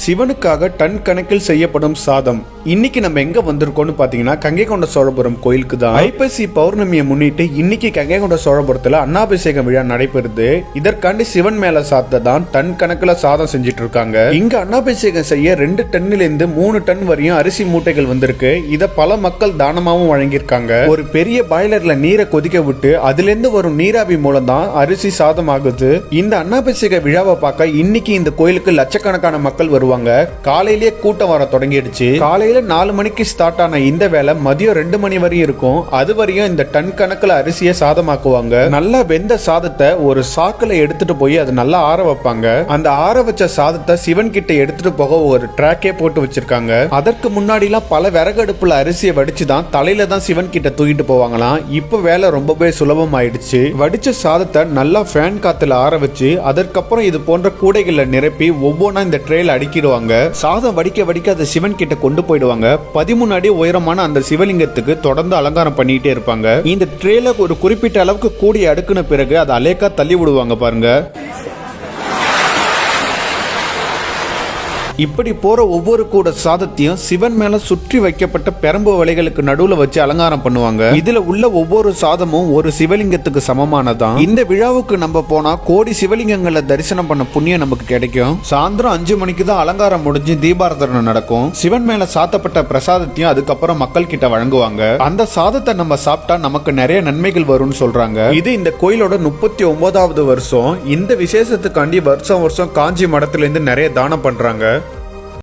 சிவனுக்காக ton கணக்கில் செய்யப்படும் சாதம். இன்னைக்கு நம்ம எங்க வந்திருக்கோம்னு பாத்தீங்கன்னா கங்கைகொண்ட சோழபுரம் கோயிலுக்கு தான். ஐப்பசி பௌர்ணமியை முன்னிட்டு இன்னைக்கு கங்கைகொண்ட சோழபுரத்துல அன்னாபிஷேக விழா நடைபெறுது. இதற்காண்டி சிவன் மேல சாத்த தான் டன் கணக்குல சாதம் செஞ்சிட்டு இருக்காங்க. இங்க அன்னாபிஷேகம் செய்ய 2 டன்னில இருந்து 3 டன் வரையும் அரிசி மூட்டைகள் வந்திருக்கு. இத பல மக்கள் தானமாவும் வழங்கியிருக்காங்க. ஒரு பெரிய பாய்லர்ல நீரை கொதிக்க விட்டு அதுல இருந்து வரும் நீராவி மூலம் தான் அரிசி சாதம் ஆகுது. இந்த அன்னாபிஷேக விழாவை பார்க்க இன்னைக்கு இந்த கோயிலுக்கு லட்சக்கணக்கான மக்கள் வருவாங்க. காலையிலேயே கூட்டம் வர தொடங்கிடுச்சு. காலையில 4 மணிக்கு ஸ்டார்ட் ஆன இந்த வேலை மதியம் 2 மணி வரையும் இருக்கும். அது வரையும் இந்த டன் கணக்குல அரிசியை சாதமாக்குவாங்க. நல்லா வெந்த சாதத்தை ஒரு சாக்குல எடுத்துட்டு போய் அதை நல்லா ஆற வைப்பாங்க. அந்த ஆற வச்ச சாதத்தை சிவன் கிட்ட எடுத்துட்டு போக ஒரு ட்ராக்கே போட்டு வச்சிருக்காங்க. அதற்கு முன்னாடி எல்லாம் பல விறகடுப்புல அரிசியை வடிச்சுதான் தலையில தான் சிவன் கிட்ட தூக்கிட்டு போவாங்களாம். இப்ப வேலை ரொம்பவே சுலபம் ஆயிடுச்சு. வடிச்ச சாதத்தை நல்லா ஃபேன் காத்துல ஆற வச்சு அதற்கப்புறம் இது போன்ற கூடைகளை நிரப்பி ஒவ்வொன்றா இந்த ட்ரேல அடுக்கிடுவாங்க. சாதம் வடிக்க வடிக்க அதை சிவன் கிட்ட கொண்டு போயிடுவாங்க. 13 அடி உயரமான அந்த சிவலிங்கத்துக்கு தொடர்ந்து அலங்காரம் பண்ணிட்டே இருப்பாங்க. இந்த ட்ரேல ஒரு குறிப்பிட்ட அளவுக்கு கூடி அடுக்குன பிறகு அதை அலேக்கா தள்ளி விடுவாங்க பாருங்க. இப்படி போற ஒவ்வொரு கூட சாதத்தையும் சிவன் மேல சுற்றி வைக்கப்பட்ட பெரம்பு வலைகளுக்கு நடுவுல வச்சு அலங்காரம் பண்ணுவாங்க. இதுல உள்ள ஒவ்வொரு சாதமும் ஒரு சிவலிங்கத்துக்கு சமமானதான். இந்த விழாவுக்கு நம்ம போனா கோடி சிவலிங்கங்களை தரிசனம் பண்ண புண்ணியம் நமக்கு கிடைக்கும். சாயந்தரம் 5 மணிக்கு தான் அலங்காரம் முடிஞ்சு தீபாராதனை நடக்கும். சிவன் மேல சாத்தப்பட்ட பிரசாதத்தையும் அதுக்கப்புறம் மக்கள் கிட்ட வழங்குவாங்க. அந்த சாதத்தை நம்ம சாப்பிட்டா நமக்கு நிறைய நன்மைகள் வரும்னு சொல்றாங்க. இது இந்த கோயிலோட 39வது வருஷம். இந்த விசேஷத்துக்காண்டி வருஷம் வருஷம் காஞ்சி மடத்துல இருந்து நிறைய தானம் பண்றாங்க.